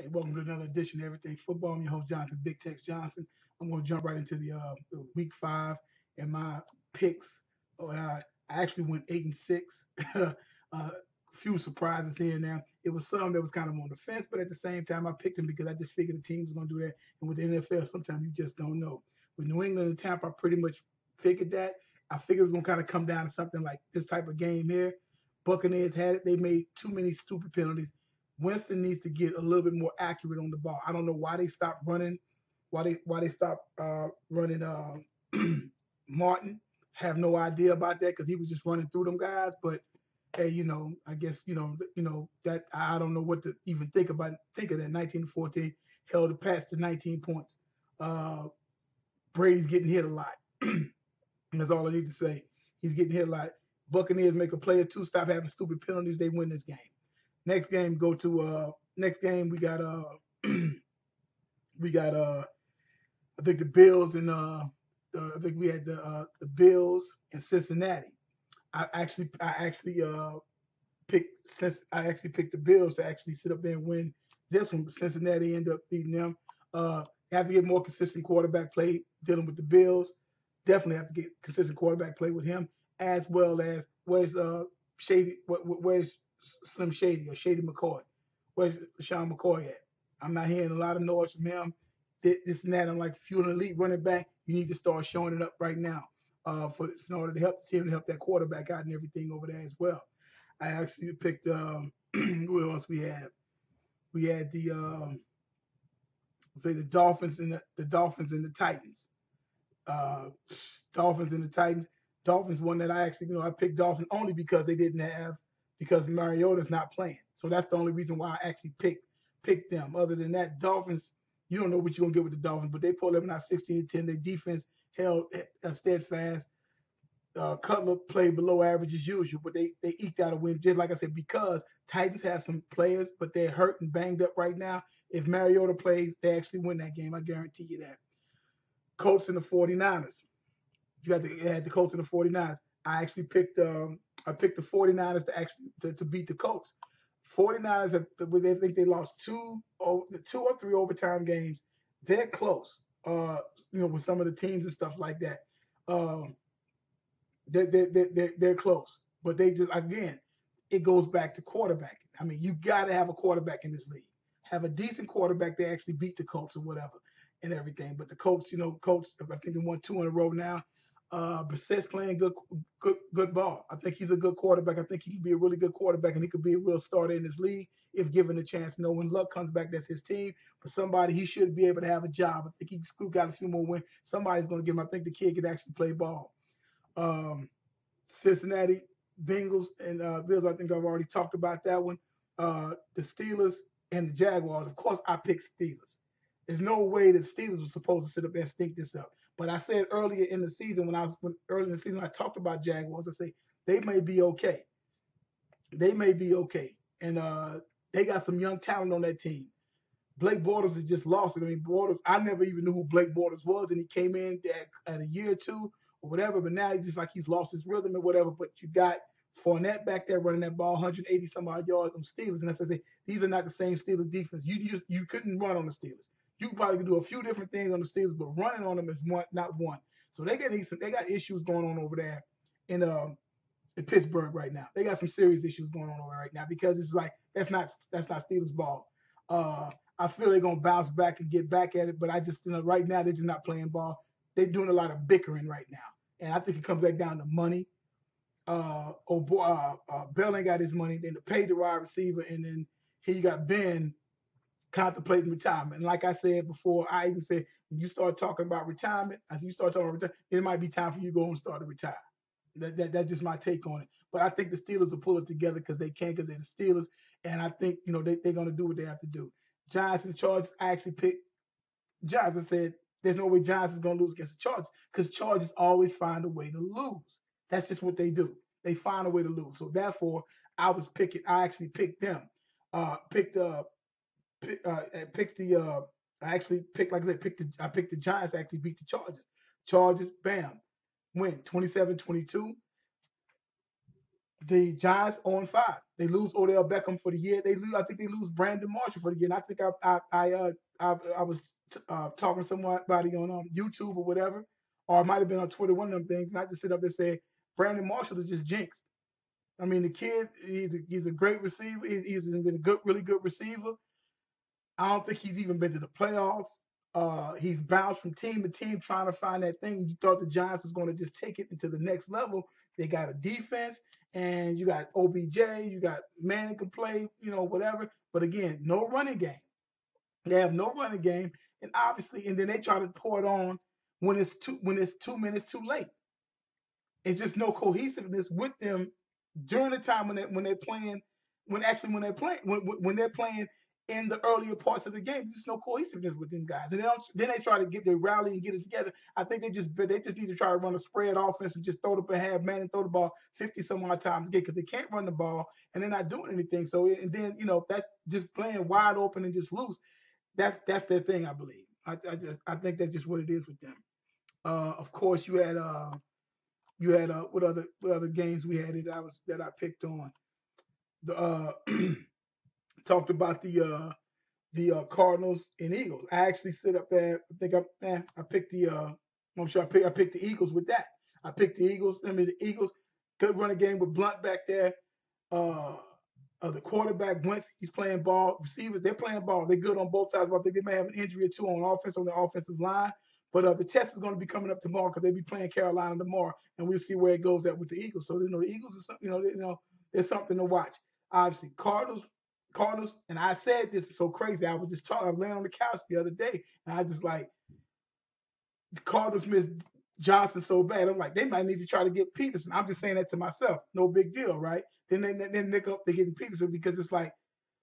Hey, welcome to another edition of Everything Football. I'm your host, Jonathan Big Tex Johnson. I'm going to jump right into the week 5 and my picks. I actually went 8-6. Few surprises here and there. It was some that was kind of on the fence, but at the same time, I picked them because I just figured the team was going to do that. And with the NFL, sometimes you just don't know. With New England and Tampa, I pretty much figured that. I figured it was going to kind of come down to something like this type of game here. Buccaneers had it. They made too many stupid penalties. Winston needs to get a little bit more accurate on the ball. I don't know why they stopped running, why they stopped running Martin. Have no idea about that because he was just running through them guys. But hey, I guess that I don't know what to even think about. Think of that 1914 held the pass to 19 points. Uh, Brady's getting hit a lot. And that's all I need to say. He's getting hit a lot. Buccaneers make a play or two, stop having stupid penalties, they win this game. Next game we got we got I think the Bills and I think we had the Bills and Cincinnati. I actually picked the Bills to actually sit up there and win this one, but Cincinnati ended up beating them. Have to get more consistent quarterback play dealing with the Bills. Definitely have to get consistent quarterback play with him, as well as where's Slim Shady or Shady McCoy? Where's Sean McCoy at? I'm not hearing a lot of noise from him. This and that. I'm like, if you're an elite running back, you need to start showing it up right now in order to help the team and help that quarterback out and everything over there as well. I actually picked who else we had? We had the Dolphins and the Dolphins and the Titans. Uh, Dolphins and the Titans. Dolphins one that I actually I picked Dolphins only because they didn't have because Mariota's not playing. So that's the only reason why I actually picked them. Other than that, Dolphins, you don't know what you're gonna get with the Dolphins, but they pulled them out 16-10. Their defense held steadfast. Cutler played below average as usual, but they eked out a win, just like I said, because Titans have some players, but they're hurt and banged up right now. If Mariota plays, they actually win that game. I guarantee you that. Colts and the 49ers. Had the Colts and the 49ers. I picked the 49ers to beat the Colts. 49ers they think they lost two or three overtime games. They're close. With some of the teams and stuff like that. Um, they're close. But they just, again, it goes back to quarterbacking. I mean, you got to have a quarterback in this league. Have a decent quarterback. They actually beat the Colts or whatever and everything. But the Colts, Colts, I think they won two in a row now. Brissett's playing good ball. I think he's a good quarterback. I think he can be a really good quarterback, and he could be a real starter in this league if given a chance. When Luck comes back, that's his team. But somebody, he should be able to have a job. I think he got a few more wins. Somebody's going to give him. I think the kid could actually play ball. Um, Cincinnati Bengals and Bills. I think I've already talked about that one. The Steelers and the Jaguars. Of course, I picked Steelers. There's no way that Steelers were supposed to sit up there and stink this up. But I said earlier in the season early in the season I talked about Jaguars. I say they may be okay. They may be okay, and they got some young talent on that team. Blake Bortles has just lost it. I mean, Bortles, I never even knew who Blake Bortles was, and he came in at a year or two or whatever, but now he's just like he's lost his rhythm and whatever. But you got Fournette back there running that ball 180 some odd yards on Steelers, and that's what I say. These are not the same Steelers defense. You couldn't run on the Steelers. You probably could do a few different things on the Steelers, but running on them is not one. So they got issues going on over there in Pittsburgh right now. They got some serious issues going on over right now because it's like that's not Steelers ball. Uh, I feel they're gonna bounce back and get back at it, but I just right now they're just not playing ball. They're doing a lot of bickering right now, and I think it comes back down to money. Bell ain't got his money. Then to pay the wide receiver, and then here you got Ben contemplating retirement. And like I said before, I even said when you start talking about retirement, as you start talking about retirement, it might be time for you to go and start to retire. That's just my take on it. But I think the Steelers will pull it together because they can, because they're the Steelers, and I think they're going to do what they have to do. Giants and Chargers. I actually picked Giants. I said there's no way Giants is going to lose against the Chargers because Chargers always find a way to lose. That's just what they do. They find a way to lose. So therefore, I actually picked them. Picked picked the. I actually picked like I said. I picked the Giants to actually beat the Chargers. Chargers, bam, win 27-22. The Giants 0-5. They lose Odell Beckham for the year. They lose. I think they lose Brandon Marshall for the year. And I think I was talking to somebody on YouTube or whatever, or it might have been on Twitter, one of them things. And I just sit up there and say Brandon Marshall is just jinxed. I mean, the kid, he's a great receiver. He's been a good, really good receiver. I don't think he's even been to the playoffs. He's bounced from team to team trying to find that thing. You thought the Giants was going to just take it into the next level. They got a defense, and you got OBJ, you got Manning can play, whatever. But again, no running game. They have no running game, and obviously, and then they try to pour it on when it's 2 minutes too late. It's just no cohesiveness with them during the time when they're playing, when they're playing in the earlier parts of the game. There's just no cohesiveness with them guys, and then they try to get their rally and get it together. I think they just need to try to run a spread offense and just throw the have Manning throw the ball 50 some odd times again because they can't run the ball and they're not doing anything. So and then that just playing wide open and just loose. That's their thing, I believe. I think that's just what it is with them. Of course, you had what other games we had that I picked on. The talked about the Cardinals and Eagles. I actually sit up there. I think I picked I'm sure I picked the Eagles with that. I picked the Eagles. I mean the Eagles good running game with Blunt back there. The quarterback Wentz, he's playing ball. Receivers, they're playing ball. They're good on both sides. But I think they may have an injury or two on the offensive line. But the test is going to be coming up tomorrow because they'll be playing Carolina tomorrow, and we'll see where it goes at with the Eagles. So the Eagles are something. There's something to watch. Obviously, Cardinals, and I said this is so crazy. I was laying on the couch the other day, and I just like the Cardinals missed Johnson so bad. I'm like, they might need to try to get Peterson. I'm just saying that to myself. No big deal, right? Then they're getting Peterson because it's like,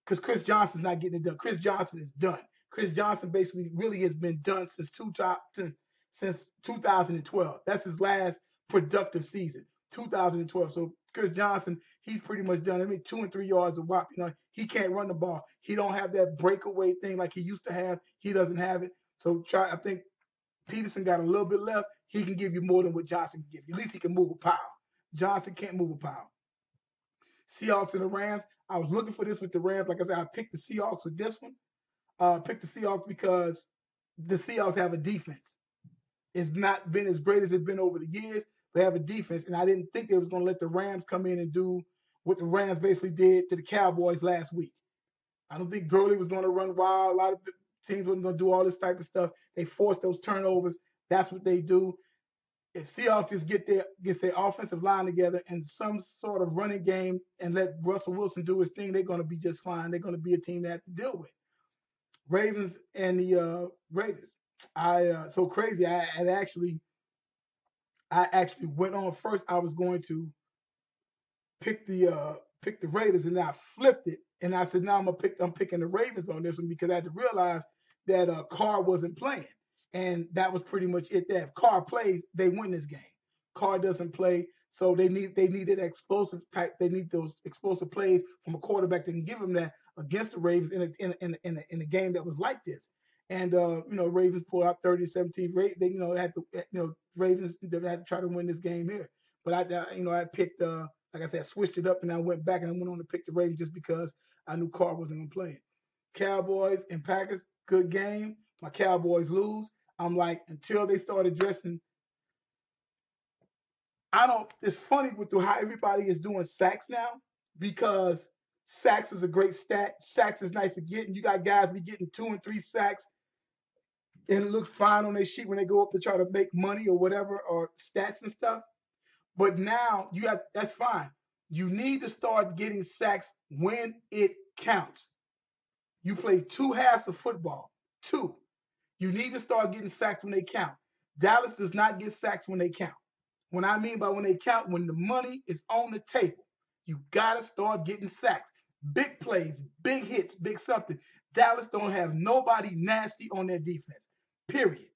because Chris Johnson's not getting it done. Chris Johnson is done. Chris Johnson basically really has been done since 2012. That's his last productive season, 2012. So Chris Johnson, he's pretty much done. I mean, 2 and 3 yards a whop. He can't run the ball. He don't have that breakaway thing like he used to have. He doesn't have it. So I think Peterson got a little bit left. He can give you more than what Johnson can give you. At least he can move a pile. Johnson can't move a pile. Seahawks and the Rams. I was looking for this with the Rams. Like I said, I picked the Seahawks with this one. Picked the Seahawks because the Seahawks have a defense. It's not been as great as it's been over the years. They have a defense, and I didn't think they was going to let the Rams come in and do what the Rams basically did to the Cowboys last week. I don't think Gurley was going to run wild. A lot of teams wasn't going to do all this type of stuff. They forced those turnovers. That's what they do. If Seahawks just gets their offensive line together and some sort of running game and let Russell Wilson do his thing, they're going to be just fine. They're going to be a team they have to deal with. Ravens and the Raiders. So crazy. I actually went on first. I was going to pick the Raiders, and then I flipped it, and I said, "Now I'm picking the Ravens on this one because I had to realize that Carr wasn't playing, and that was pretty much it. There, if Carr plays, they win this game. Carr doesn't play, so they needed explosive type. They need those explosive plays from a quarterback that can give them that against the Ravens in a game that was like this. And Ravens pulled out 30-17. They had to Ravens they had to try to win this game here. But I picked like I said, I switched it up and I went back and I went on to pick the Ravens just because I knew Carr wasn't going to play it. Cowboys and Packers, good game. My Cowboys lose. I'm like, until they start addressing, it's funny with how everybody is doing sacks now because sacks is a great stat. Sacks is nice to get, and you got guys be getting 2 and 3 sacks, and it looks fine on their sheet when they go up to try to make money or whatever, or stats and stuff. But now that's fine. You need to start getting sacks when it counts. You play 2 halves of football. 2. You need to start getting sacks when they count. Dallas does not get sacks when they count. When I mean by when they count, when the money is on the table, you got to start getting sacks. Big plays, big hits, big something. Dallas don't have nobody nasty on their defense, period.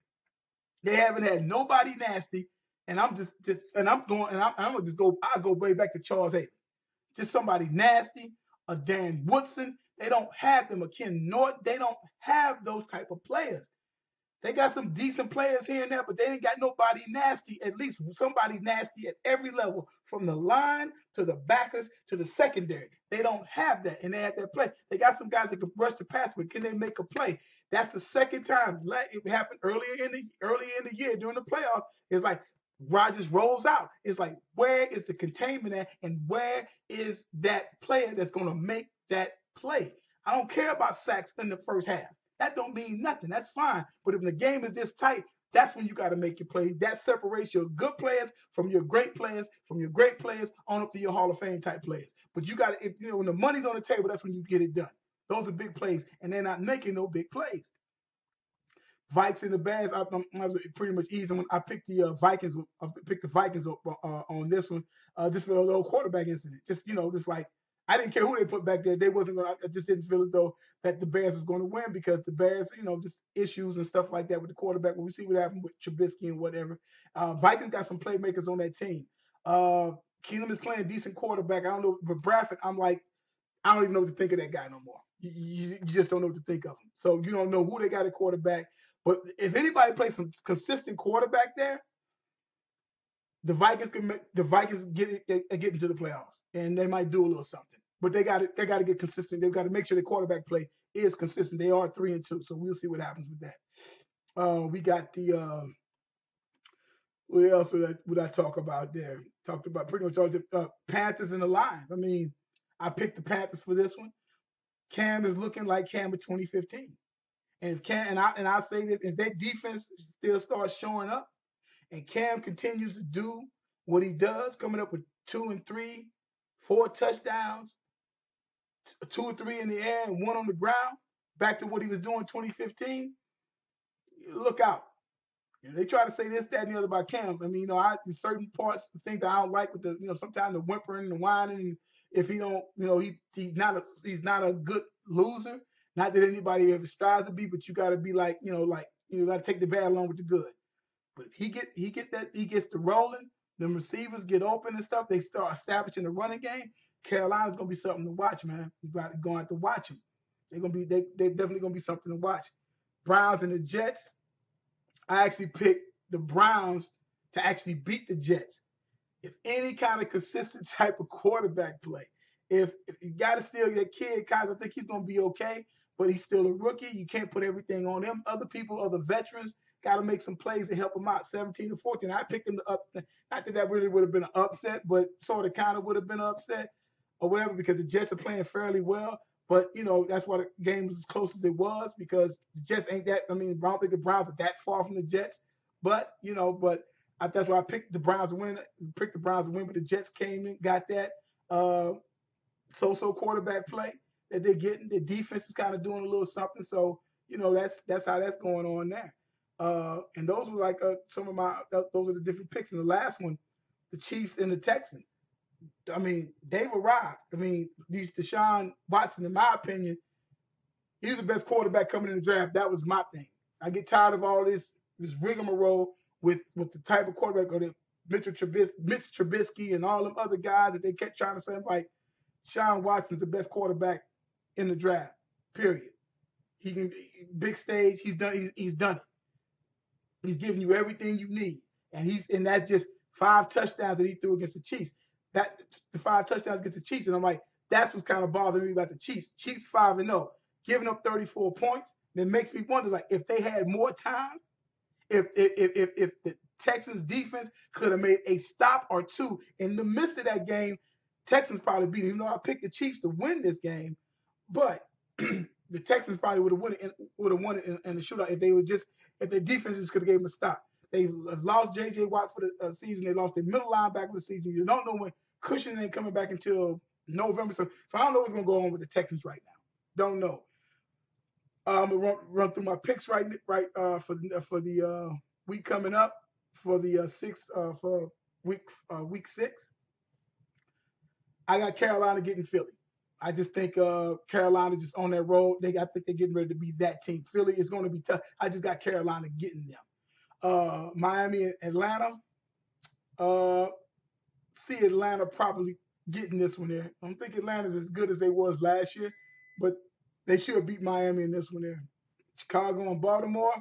They haven't had nobody nasty, and I'm gonna just go. I'll go way back to Charles Haley. Just somebody nasty, a Dan Woodson. They don't have them. A Ken Norton. They don't have those type of players. They got some decent players here and there, but they ain't got nobody nasty, at least somebody nasty at every level, from the line to the backers to the secondary. They don't have that, and they have that play. They got some guys that can rush the pass, but can they make a play? That's the second time. It happened earlier in the year during the playoffs. It's like Rodgers rolls out. It's like, where is the containment at, and where is that player that's going to make that play? I don't care about sacks in the first half. That don't mean nothing. That's fine. But if the game is this tight, that's when you got to make your plays. That separates your good players from your great players, from your great players on up to your Hall of Fame type players. But you got to, if you know, when the money's on the table, that's when you get it done. Those are big plays, and they're not making no big plays. Vikes and the Bears, I was pretty much easy when I picked the Vikings. I picked the Vikings on this one, just for a little quarterback incident. Just just like I didn't care who they put back there. They wasn't going. I just didn't feel as though that the Bears was going to win because the Bears, just issues and stuff like that with the quarterback. When we see what happened with Trubisky and whatever, Vikings got some playmakers on that team. Keenum is playing decent quarterback. I don't know, but Bradford, I'm like, I don't even know what to think of that guy no more. You just don't know what to think of him. So you don't know who they got at quarterback. But if anybody plays some consistent quarterback there, the Vikings get into the playoffs, and they might do a little something. But they got to get consistent. They've got to make sure the quarterback play is consistent. They are 3-2, so we'll see what happens with that. We got the what else would I talk about there? Talked about pretty much all the Panthers and the Lions. I mean, I picked the Panthers for this one. Cam is looking like Cam of 2015. And if Cam and I say this, if that defense still starts showing up and Cam continues to do what he does, coming up with 2 and 3, 4 touchdowns, 2 or 3 in the air and 1 on the ground, back to what he was doing in 2015, look out. They try to say this, that, and the other about Cam. I mean, there's certain parts, things that I don't like with the, sometimes the whimpering and the whining. And if he don't, he's not a good loser. Not that anybody ever strives to be, but you got to be like, you got to take the bad along with the good. But if he gets the rolling, the receivers get open and stuff. They start establishing the running game. Carolina's gonna be something to watch, man. You got to go out to watch them. They're definitely gonna be something to watch. Browns and the Jets. I actually picked the Browns to actually beat the Jets. If any kind of consistent type of quarterback play, if you got to steal your kid, Kyle, I think he's going to be okay, but he's still a rookie. You can't put everything on him. Other people, other veterans, got to make some plays to help him out. 17-14. I picked him to up. Not that really would have been an upset, but sort of kind of would have been an upset or whatever because the Jets are playing fairly well. But, that's why the game was as close as it was because the Jets ain't that. I mean, I don't think the Browns are that far from the Jets. But, that's why I picked the Browns to win. Picked the Browns to win, but the Jets came in, got that so-so quarterback play that they're getting. The defense is kind of doing a little something. So, that's how that's going on there. And those were like some of those are the different picks. And the last one, the Chiefs and the Texans. I mean, they've arrived. I mean, these Deshaun Watson, in my opinion, he's the best quarterback coming in the draft. That was my thing. I get tired of all this rigmarole with the type of quarterback or the Mitch Trubisky and all them other guys that they kept trying to say. Like, Deshaun Watson's the best quarterback in the draft, period. He can big stage. He's done it. He's giving you everything you need. And that's just 5 touchdowns that he threw against the Chiefs. The 5 touchdowns against the Chiefs. And I'm like, that's what's kind of bothering me about the Chiefs. Chiefs 5-0, giving up 34 points. And it makes me wonder, like, if they had more time, if the Texans defense could have made a stop or two in the midst of that game, Texans probably beat them. Even though I picked the Chiefs to win this game, but the Texans probably would have won it in the shootout if their defense just could have gave them a stop. They've lost J.J. Watt for the season. They lost their middle linebacker for the season. You don't know when Cushing ain't coming back until November. So I don't know what's going to go on with the Texans right now. Don't know. I'm gonna run through my picks right for the week coming up for the for week 6. I got Carolina getting Philly. I just think Carolina just on that road. I think they're getting ready to be that team. Philly is going to be tough. I just got Carolina getting them. Miami and Atlanta. See Atlanta probably getting this one there. I don't think Atlanta's as good as they was last year, but they should beat Miami in this one there. Chicago and Baltimore.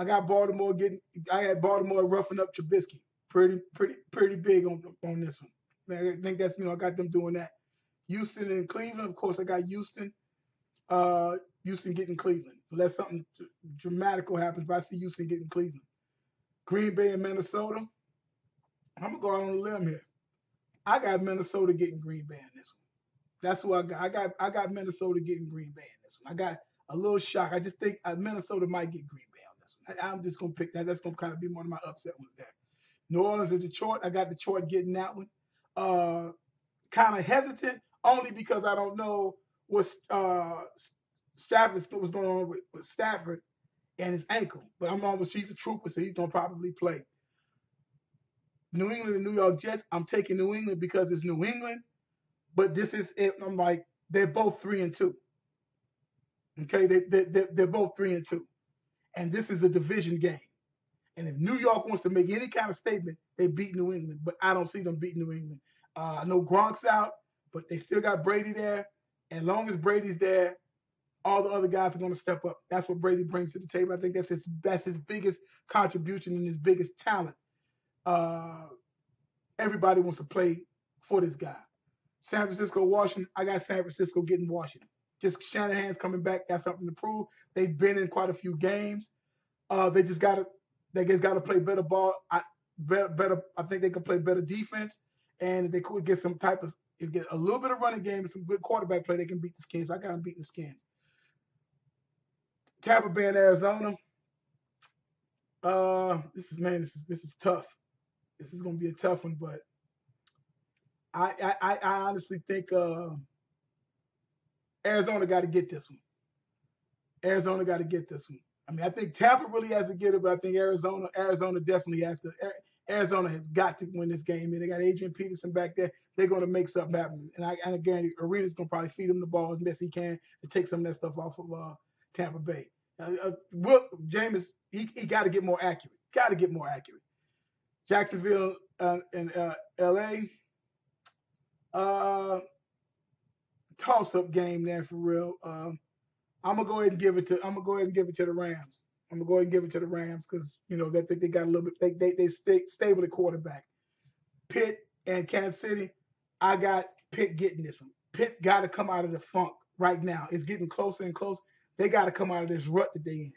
I got Baltimore getting. I had Baltimore roughing up Trubisky. Pretty big on this one. Man, I think that's I got them doing that. Houston and Cleveland, of course, I got Houston. Houston getting Cleveland unless something dramatical happens. But I see Houston getting Cleveland. Green Bay and Minnesota. I'm gonna go out on a limb here. I got Minnesota getting Green Bay in this one. That's who I got. I got Minnesota getting Green Bay in this one. I got a little shock. I just think Minnesota might get Green Bay on this one. I'm just gonna pick that. That's gonna kind of be one of my upset ones there. New Orleans and Detroit. I got Detroit getting that one. Kind of hesitant only because I don't know what Stafford was going on with Stafford and his ankle. But I'm almost he's a trooper, so he's gonna probably play. New England and New York Jets. I'm taking New England because it's New England. But this is it. I'm like, they're both 3-2. Okay, they're both 3-2, and this is a division game. And if New York wants to make any kind of statement, they beat New England. But I don't see them beating New England. I know Gronk's out, but they still got Brady there. And as long as Brady's there, all the other guys are going to step up. That's what Brady brings to the table. I think that's his biggest contribution and his biggest talent. Everybody wants to play for this guy. San Francisco, Washington. I got San Francisco getting Washington. Just Shanahan's coming back. Got something to prove. They've been in quite a few games. They just got to play better ball. Better. I think they can play better defense, and if they could get some type of get a little bit of running game and some good quarterback play, they can beat the Skins. I got them beating the Skins. Tampa Bay and Arizona. This is tough. This is going to be a tough one, but I honestly think Arizona got to get this one. Arizona got to get this one. I mean, I think Tampa really has to get it, but I think Arizona definitely has to. Arizona has got to win this game. And they got Adrian Peterson back there. They're going to make something happen. And again, Arena's going to probably feed him the ball as best he can to take some of that stuff off of Tampa Bay. Jameis, he got to get more accurate. Got to get more accurate. Jacksonville and L.A. Toss-up game there for real. I'm gonna go ahead and give it to the Rams. I'm gonna go ahead and give it to the Rams because they think they got a little bit. They stay stable at quarterback. Pitt and Kansas City. I got Pitt getting this one. Pitt got to come out of the funk right now. It's getting closer and closer. They got to come out of this rut that they in.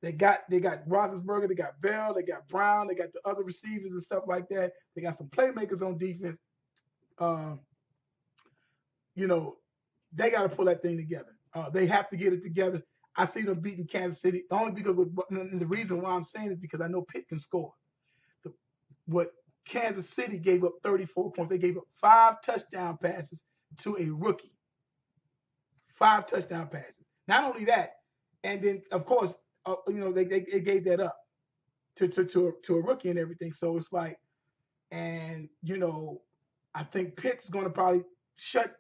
They got Roethlisberger, they got Bell, they got Brown, they got the other receivers and stuff like that. They got some playmakers on defense. They got to pull that thing together. They have to get it together. I see them beating Kansas City only because the reason why I'm saying is because I know Pitt can score. What Kansas City gave up 34 points. They gave up 5 touchdown passes to a rookie. 5 touchdown passes. Not only that, and then of course, they gave that up to a rookie and everything. So it's like, and I think Pitt's going to probably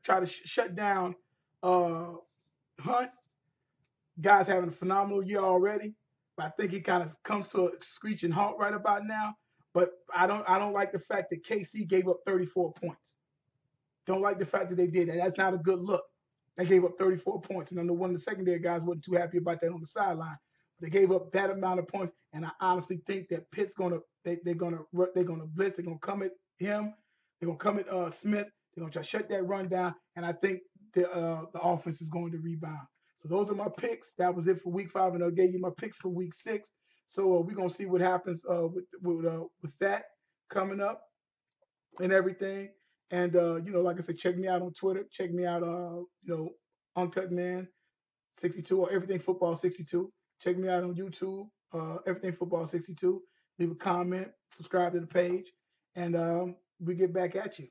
try to shut down Hunt. Guy's having a phenomenal year already, but I think he kind of comes to a screeching halt right about now. But I don't like the fact that KC gave up 34 points. Don't like the fact that they did that. That's not a good look. They gave up 34 points, and I know one of the secondary guys wasn't too happy about that on the sideline. They gave up that amount of points, and I honestly think that Pitt's they're gonna blitz. They're gonna come at him. They're gonna come at Smith. They're gonna try to shut that run down, and I think the offense is going to rebound. So those are my picks. That was it for week 5, and I gave you my picks for week 6. So we're gonna see what happens with that coming up and everything. And like I said, check me out on Twitter. Check me out, Uncut Man 62 or Everything Football 62. Check me out on YouTube, Everything Football 62. Leave a comment, subscribe to the page, and we get back at you.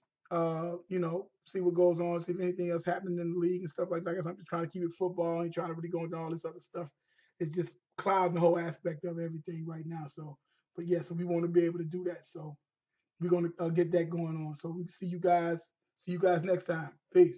See what goes on, see if anything else happening in the league and stuff like that. I'm just trying to keep it football. I ain't trying to really go into all this other stuff. It's just clouding the whole aspect of everything right now. So we want to be able to do that. So we're going to get that going on. So we see you guys next time. Peace.